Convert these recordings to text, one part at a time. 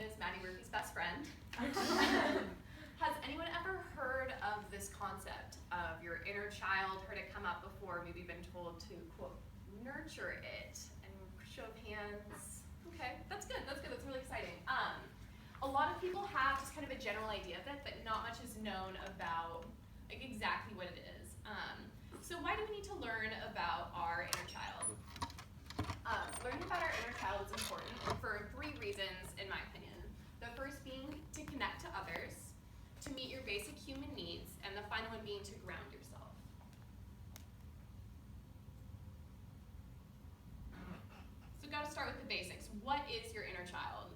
is Maddie Murphy's best friend. Has anyone ever heard of this concept of your inner child? Heard it come up before? Maybe been told to, quote, nurture it? And show of hands. Okay, that's good. That's good. That's really exciting. A lot of people have just kind of a general idea of it, but not much is known about like exactly what it is. So why do we need to learn about our inner child? Learning about our inner child is important for 3 reasons, in my opinion. The first being to connect to others, to meet your basic human needs, and the final one being to ground yourself. So we've got to start with the basics. What is your inner child?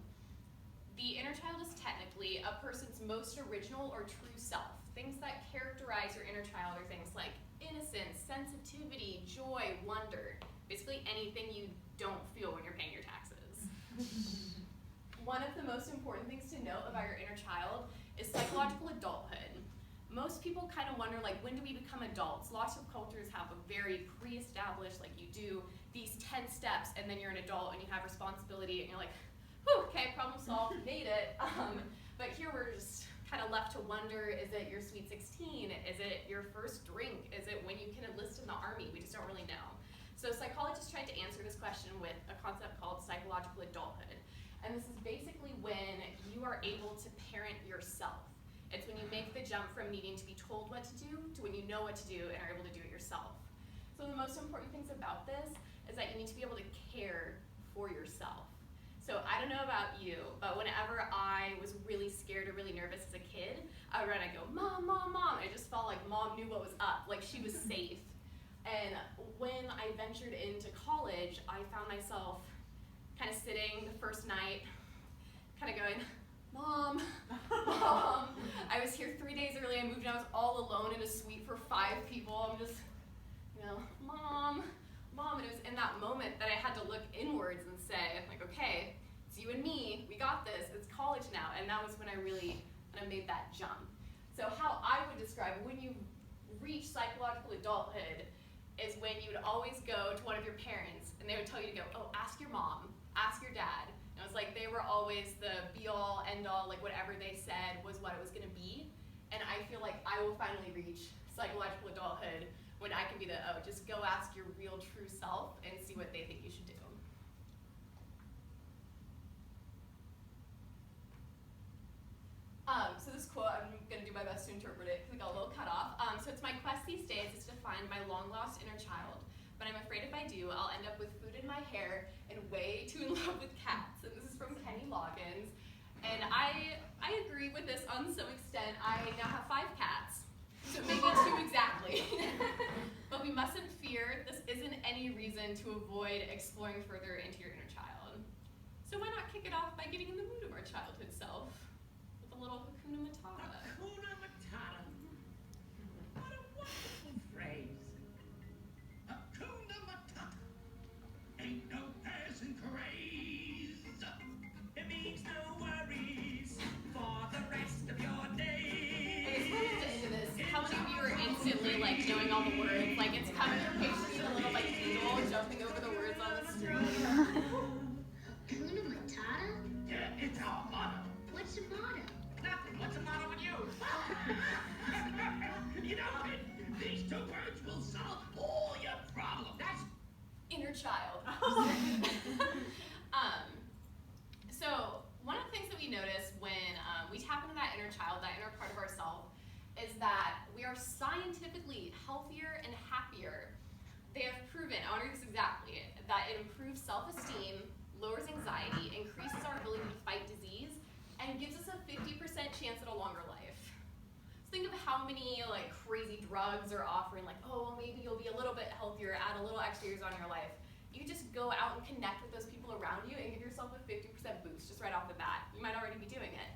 The inner child is technically a person's most original or true self. Things that characterize your inner child are things like innocence, sensitivity, joy, wonder. Basically anything you don't feel when you're paying your taxes. One of the most important things to note about your inner child is psychological adulthood. Most people kind of wonder, like, when do we become adults? Lots of cultures have a very pre-established, like, you do these 10 steps and then you're an adult and you have responsibility and you're like, whew, okay, problem solved, made it. But here we're just kind of left to wonder, is it your sweet 16? Is it your first drink? Is it when you can enlist in the army? We just don't really know. So psychologists tried to answer this question with a concept called psychological adulthood. And this is basically when you are able to parent yourself. It's when you make the jump from needing to be told what to do to when you know what to do and are able to do it yourself. So the most important things about this is that you need to be able to care for yourself. So I don't know about you, but whenever I was really scared or really nervous as a kid, I would run and go, Mom, Mom, Mom. I just felt like Mom knew what was up, like she was safe. And when I ventured into college, I found myself kind of sitting the first night, kind of going, Mom, Mom. I was here 3 days early, I moved and I was all alone in a suite for 5 people. I'm just, Mom, Mom. And it was in that moment that I had to look inwards and say, like, okay, it's you and me, we got this, it's college now. And that was when I really kind of made that jump. So how I would describe when you reach psychological adulthood is when you would always go to one of your parents and they would tell you to go, oh, ask your mom, ask your dad. And it was like they were always the be-all, end-all, like whatever they said was what it was gonna be. And I feel like I will finally reach psychological adulthood when I can be the, oh, just go ask your real true self and see what they think you should do. So this quote, I'm going to do my best to interpret it because it got a little cut off. So it's my quest these days is to find my long-lost inner child. But I'm afraid if I do, I'll end up with food in my hair and way too in love with cats. And this is from Kenny Loggins. And I agree with this on some extent. I now have 5 cats. So maybe 2 exactly. But we mustn't fear. This isn't any reason to avoid exploring further into your inner child. So why not kick it off by getting in the mood of our childhood self? A little Hakuna Matata. Hakuna Matata. What a wonderful phrase. Hakuna Matata. Ain't no passing craze. It means no worries for the rest of your days. Okay, so we'll get into this. How many of you are instantly like knowing all the words? Like it's coming through pictures of a little like eagle jumping over the words on the screen. Hakuna Matata? Yeah, it's our motto. What's the motto? Nothing. What's the matter with you? You know what? These 2 words will solve all your problems. That's Inner child. So one of the things that we notice when we tap into that inner child, that inner part of ourselves, is that we are scientifically healthier and happier. They have proven, I want to do this exactly, that it improves self-esteem, lowers anxiety, increases our ability to fight disease, and gives us a 50% chance at a longer life. So think of how many like crazy drugs are offering, like, oh, well, maybe you'll be a little bit healthier, add a little extra years on your life. You just go out and connect with those people around you and give yourself a 50% boost just right off the bat. You might already be doing it.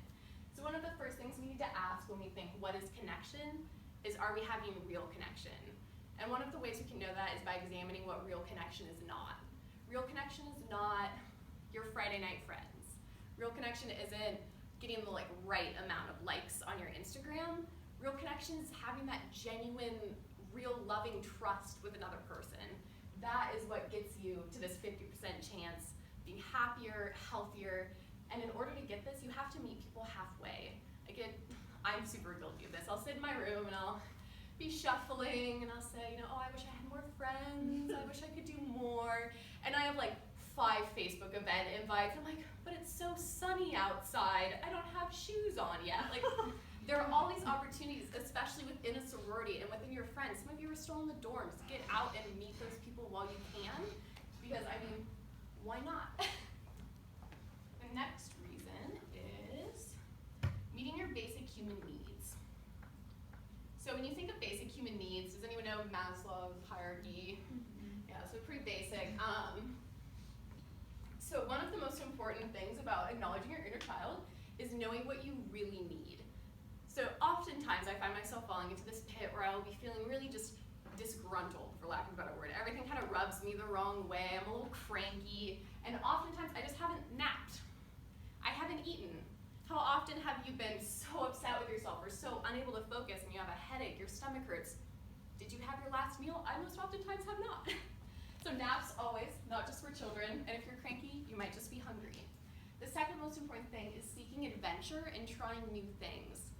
So one of the first things we need to ask when we think, what is connection, is are we having real connection? And one of the ways we can know that is by examining what real connection is not. Real connection is not your Friday night friends. Real connection isn't getting the right amount of likes on your Instagram. Real connection is having that genuine, real loving trust with another person. That is what gets you to this 50% chance, being happier, healthier, And in order to get this, you have to meet people halfway. I'm super guilty of this. I'll sit in my room and I'll be shuffling and I'll say, oh, I wish I had more friends. I wish I could do more. And I have like 5 Facebook event invites. I'm like, but it's so sunny outside. I don't have shoes on yet. Like, there are all these opportunities, especially within a sorority and within your friends. Some of you are still in the dorms. Get out and meet those people while you can, because why not? The next reason is meeting your basic human needs. So when you think of basic human needs, does anyone know Maslow's hierarchy? Yeah, so pretty basic. So one of the most important things about acknowledging your inner child is knowing what you really need. So oftentimes I find myself falling into this pit where I will be feeling really just disgruntled, for lack of a better word. Everything kind of rubs me the wrong way. I'm a little cranky, and oftentimes I just haven't napped. I haven't eaten. How often have you been so upset with yourself or so unable to focus and you have a headache, your stomach hurts? Did you have your last meal? I most oftentimes have not. So naps always, not just for children, and if you're cranky, you might just be hungry. The second most important thing is seeking adventure and trying new things.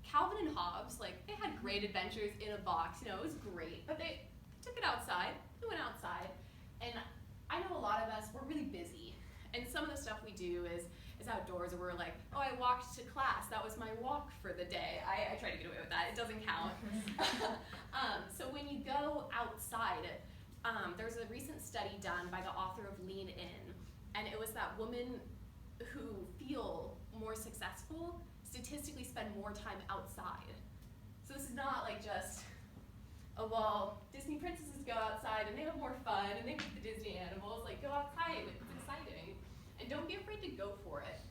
Calvin and Hobbes, they had great adventures in a box, it was great, but they took it outside, they went outside, and I know a lot of us, we're really busy, and some of the stuff we do is outdoors, and we're like, oh, I walked to class, that was my walk for the day. I try to get away with that, it doesn't count. So when you go outside, there's a recent study done by the author of Lean In, and it was that women who feel more successful statistically spend more time outside. So this is not like just, oh, well, Disney princesses go outside and they have more fun and they meet the Disney animals. Like, go outside, it's exciting. And don't be afraid to go for it.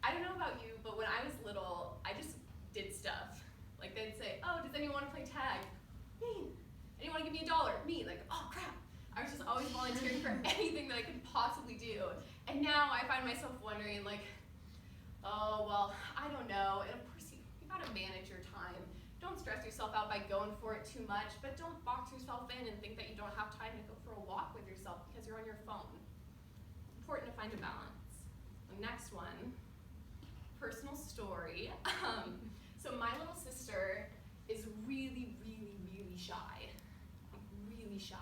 I don't know about you, but when I was little, I just did stuff. Like, they'd say, oh, does anyone want to play tag? Me. Anyone want to give me $1? Me. Like, oh, crap. I was just always volunteering for anything that I could possibly do. And now I find myself wondering, like, oh, well, I don't know. And of course, you gotta manage your time. Don't stress yourself out by going for it too much, but don't box yourself in and think that you don't have time to go for a walk with yourself because you're on your phone. Important to find a balance. The next one, personal story. So my little sister is really, really, really shy. Really shy.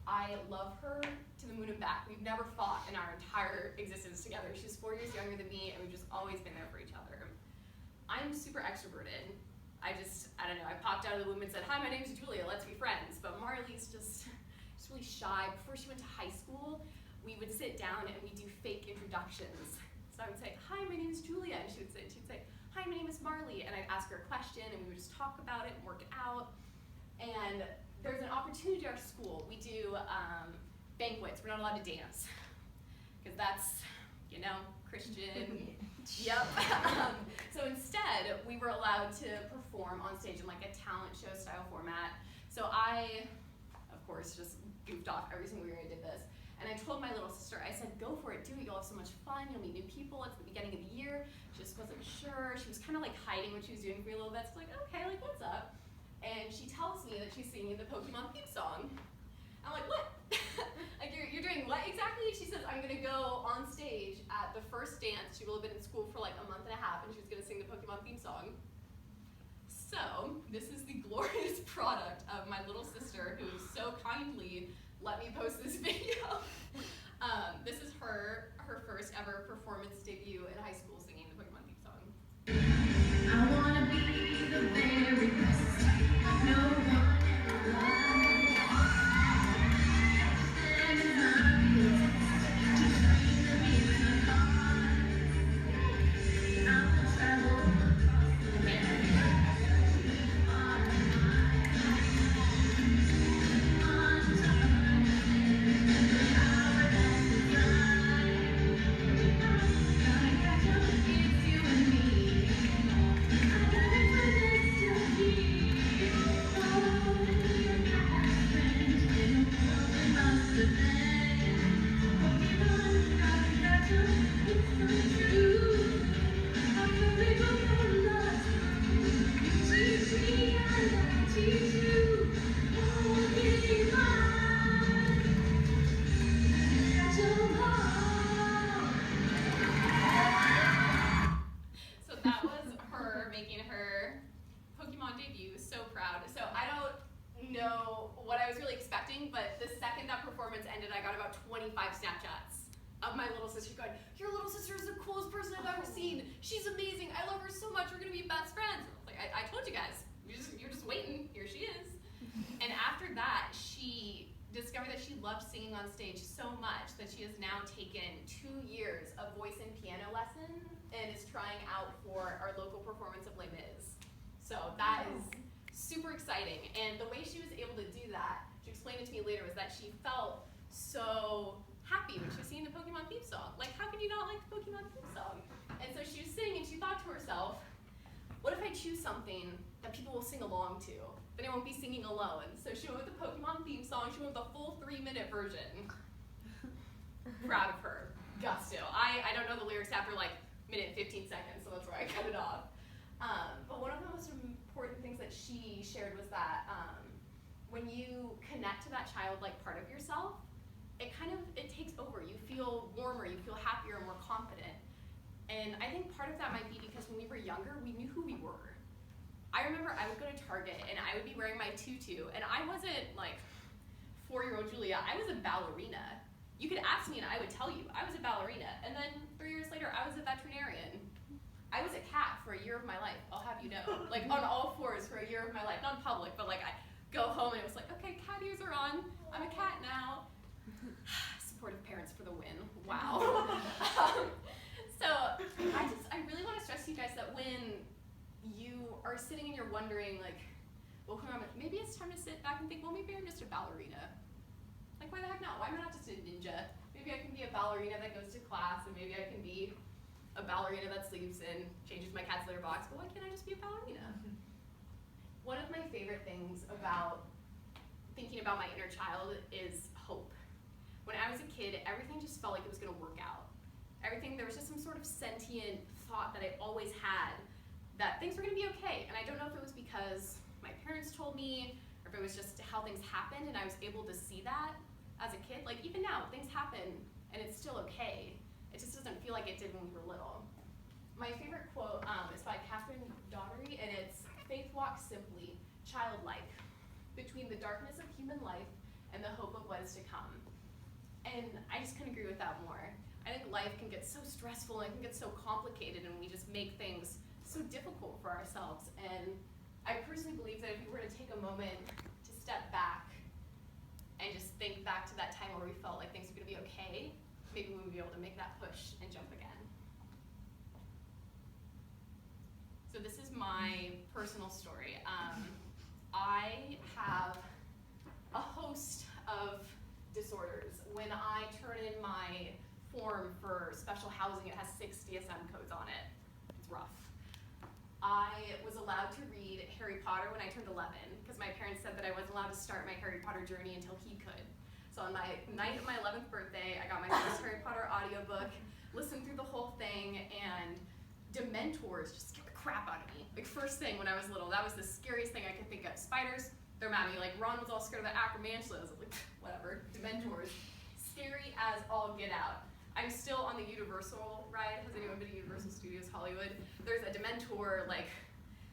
I love her to the moon and back. We've never fought in our entire existence together. She's 4 years younger than me, and we've just always been there for each other. I'm super extroverted. I don't know, I popped out of the womb and said, hi, my name's Julia, let's be friends. But Marley's just really shy. Before she went to high school, we would sit down and we'd do fake introductions. So I would say, hi, my name's Julia, and she'd say, hi, my name is Marley, and I'd ask her a question, and we would just talk about it and work it out. And there's an opportunity at our school. We do banquets. We're not allowed to dance because that's, Christian. Yep. So instead, we were allowed to perform on stage in like a talent show style format. So I, of course, just goofed off every single year I did this. And I told my little sister, I said, go for it, do it. You'll have so much fun. You'll meet new people. It's the beginning of the year. She just wasn't sure. She was kind of like hiding what she was doing for me a little bit. So like, okay, like what's up? And she tells me that she's singing the Pokemon theme song. I'm like, what? Like, you're doing what exactly? She says, I'm gonna go on stage at the first dance. She will have been in school for like a month and a half, and she was gonna sing the Pokemon theme song. So, this is the glorious product of my little sister, who so kindly let me post this video. This is her first ever performance debut in high school singing the Pokemon theme song. I wanna be the very best. No one ever loved. making her Pokemon debut. So proud. So I don't know what I was really expecting, but the second that performance ended, I got about 25 Snapchats of my little sister going, "Your little sister is the coolest person I've ever seen. She's amazing. I love her so much. We're gonna be best friends." I was like, I told you guys. You're just waiting. Here she is. And after that, she discovered that she loved singing on stage so much that she has now taken 2 years of voice and piano lesson and is trying out for our local performance of Les Mis. So that is super exciting. And the way she was able to do that, she explained it to me later, was that she felt so happy when she was singing the Pokemon theme song. Like, how can you not like the Pokemon theme song? And so she was singing and she thought to herself, what if I choose something that people will sing along to? Then I won't be singing alone. So she went with the Pokemon theme song. She went with the full 3-minute version. Proud of her. Gusto. I don't know the lyrics after like minute and 15 seconds, so that's where I cut it off. But one of the most important things that she shared was that when you connect to that childlike part of yourself, it takes over. You feel warmer, you feel happier and more confident. And I think part of that might be because when we were younger, we knew who we were. I remember I would go to Target and I would be wearing my tutu, and I wasn't like 4-year-old Julia, I was a ballerina. You could ask me and I would tell you, I was a ballerina. And then 3 years later, I was a veterinarian. I was a cat for a year of my life, I'll have you know. Like on all fours for a year of my life, not in public, but like I go home and it was like, okay, cat ears are on, I'm a cat now. Supportive parents for the win, wow. So I really want to stress to you guys that when you are sitting and you're wondering like, well, who am I? Maybe it's time to sit back and think, well, maybe I'm just a ballerina. Like, why the heck not? Why am I not just a ninja? Maybe I can be a ballerina that goes to class, and maybe I can be a ballerina that sleeps and changes my cat's litter box, but why can't I just be a ballerina? One of my favorite things about thinking about my inner child is hope. When I was a kid, everything just felt like it was gonna work out. There was just some sort of sentient thought that I always had that things were gonna be okay. And I don't know if it was because my parents told me, or if it was just how things happened and I was able to see that as a kid. Like even now, things happen and it's still okay. It just doesn't feel like it did when we were little. My favorite quote is by Catherine Daugherty, and it's, "Faith walks simply, childlike, between the darkness of human life and the hope of what is to come." And I just couldn't agree with that more. I think life can get so stressful and it can get so complicated, and we just make things so difficult for ourselves. And I personally believe that if we were to take a moment to step back and just think back to that time where we felt like things were gonna be okay, maybe we would be able to make that push and jump again. So this is my personal story. I have a host of disorders. When I turn in my form for special housing, it has 6 DSM codes on it. It's rough. I was allowed to read Harry Potter when I turned 11 because my parents said that I wasn't allowed to start my Harry Potter journey until he could. So on my night of my 11th birthday, I got my first Harry Potter audiobook, listened through the whole thing, and Dementors just scared the crap out of me. Like first thing when I was little, that was the scariest thing I could think of. Spiders, they're mad at me. Like Ron was all scared of the Acromantula. I was like, whatever. Dementors, scary as all get out. I'm still on the Universal ride. Has anyone been to Universal Studios Hollywood? There's a Dementor like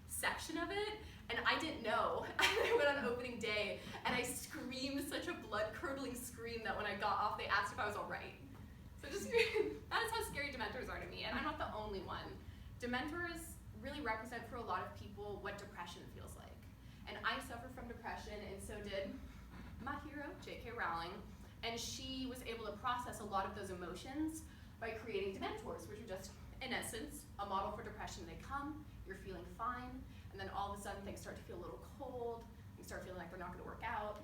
section of it, and I didn't know. I went on opening day, and I screamed such a blood-curdling scream that when I got off, they asked if I was all right. So just that's how scary Dementors are to me, and I'm not the only one. Dementors really represent for a lot of people what depression feels like, and I suffer from depression, and so did my hero, J.K. Rowling. And she was able to process a lot of those emotions by creating Dementors, which are just, in essence, a model for depression. They come, you're feeling fine, and then all of a sudden things start to feel a little cold, you start feeling like they're not gonna work out.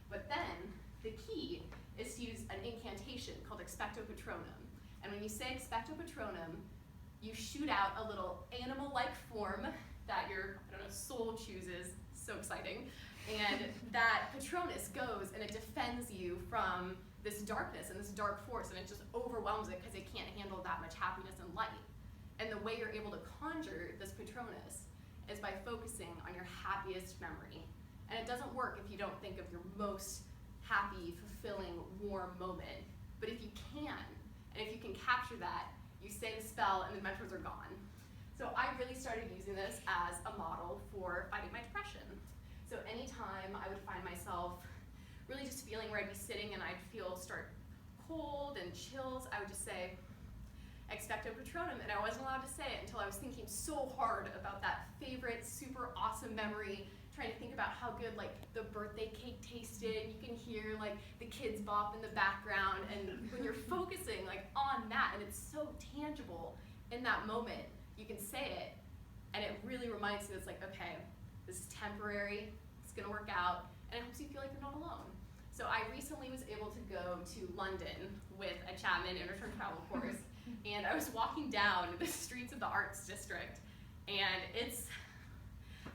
But then, the key is to use an incantation called Expecto Patronum. And when you say Expecto Patronum, you shoot out a little animal-like form that your, soul chooses, so exciting. And that Patronus goes and it defends you from this darkness and this dark force, and it just overwhelms it because it can't handle that much happiness and light. And the way you're able to conjure this Patronus is by focusing on your happiest memory. And it doesn't work if you don't think of your most happy, fulfilling, warm moment. But if you can, and if you can capture that, you say the spell and the Dementors are gone. So I really started using this as a model for fighting my depression. So anytime I would find myself really just feeling where I'd be sitting and I'd start cold and chills, I would just say, expecto patronum, and I wasn't allowed to say it until I was thinking so hard about that favorite, super awesome memory, trying to think about how good like the birthday cake tasted. You can hear like the kids bop in the background, and when you're focusing like on that, and it's so tangible in that moment, you can say it, and it really reminds you, it's like, okay, this is temporary, it's gonna work out, and it helps you feel like you're not alone. So I recently was able to go to London with a Chapman Interturn Travel course, and I was walking down the streets of the Arts District, and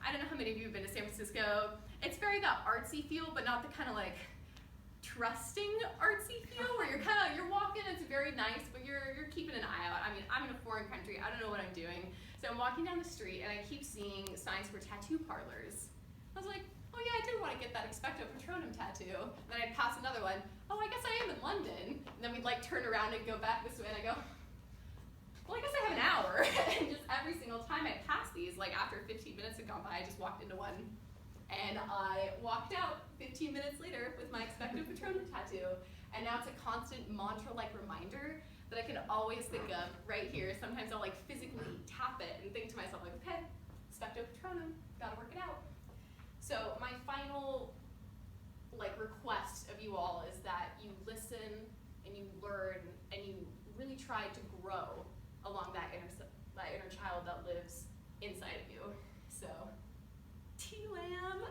I don't know how many of you have been to San Francisco. It's very that artsy feel, but not the kind of like trusting artsy feel where you're walking, it's very nice, but you're keeping an eye out. I mean, I'm in a foreign country, I don't know what I'm doing. So I'm walking down the street and I keep seeing signs for tattoo parlors. I was like, oh yeah, I did want to get that expecto patronum tattoo. And then I'd pass another one. Oh, I guess I am in London. And then we'd like turn around and go back this way, and I go, well, I guess I have an hour. And just every single time I pass these, like after 15 minutes had gone by, I just walked into one. And I walked out 15 minutes later with my expecto patronum tattoo. And now it's a constant mantra-like reminder that I can always think of right here. Sometimes I'll like physically tap it and think to myself like, okay, expecto patronum, gotta work it out. So my final like request of you all is that you listen and you learn and you really try to grow along that inner child that lives inside of you. So, T-Lam.